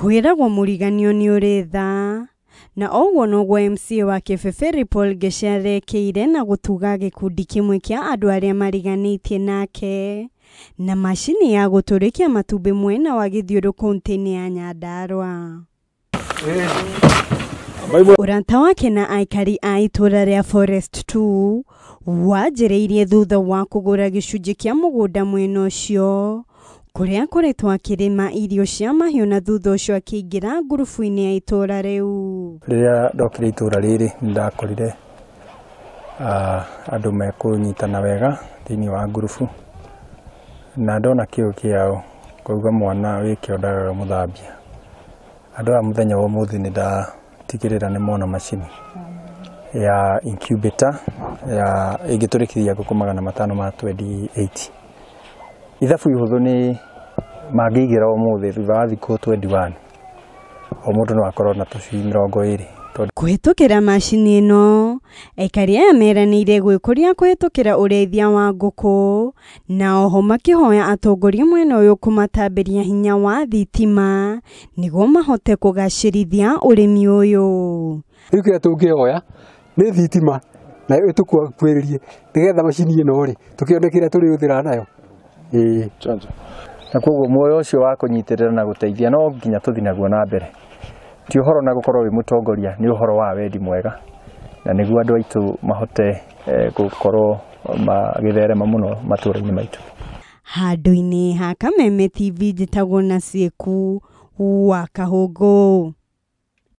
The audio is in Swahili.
kwiragwo mũriganio nĩ ũrĩtha na oguo noguo MC wa Kĩbeberi Paul Ngecia arekeire na gũtuga gĩkundi kĩmwe kĩa andũ arĩa mariganĩtie nake na macini ya gũtũrĩkia matumbĩ mwena wa Gĩthiũrũ kaunti-inĩ ya Nyandarua. Ũrata wake na aikari a itũra rĩa Forest 2 wanjĩrĩirie thutha wa kũgũra gĩcunjĩ kĩa mũgũnda mwena ũcio kũrĩa akoretwo akĩrĩma irio cia mahiũ na thutha ũcio akĩingĩra ngurubu-inĩ ya itũra rĩu. Rĩrĩa ndokire itũra rĩrĩ nĩndakorire andũ mekũnyitana wega thĩinĩ wa ngurubu na ndona kĩo kĩao kũruga mwana wĩkĩo ndagaga mũthambia. Andũ a mũthenya wa ũmũthĩ nĩndatigĩrĩra nĩ mona macini ya incubator ya ĩngĩtũrĩkithia ngũkũ 500 ma 28. Ithabu ihũthũ nĩ mangĩigĩra ũmũthĩ thutha wa thikũ 21 o mũndũ no akorwo na tũcui 20. Kũhĩtũkĩra macini ĩno aikari aya meranĩire gwĩkũria kũhĩtũkĩra ũrĩithia wa ngũkũ na oho makĩhoya atongoria mwena ũyũ kũmatambĩria hinya wa thitima nĩguo mahote kũgacĩrithia ũrĩmi ũyũ. Rĩu kĩrĩa tũngĩhoya nĩ thitima na ĩtũkuagĩrĩrie nĩgetha macini ĩno rĩ tũkĩone kĩrĩa tũrĩhũthĩra nayo. Na koguo muoyo ũcio wa kũnyitĩrĩra na gũteithia no nginya tũthiĩ naguo na mbere. Ti ũhoro na gũkorwo wĩ mũtongoria, nĩ ũhoro wa wendi mwega na nĩguo andũ aitũ mahote gũkorwo magĩtherema mũno matũũra-inĩ maitũ. Handũ-inĩ ha Kameme TV njĩtagwo na Ciĩku wa Kahũngũ.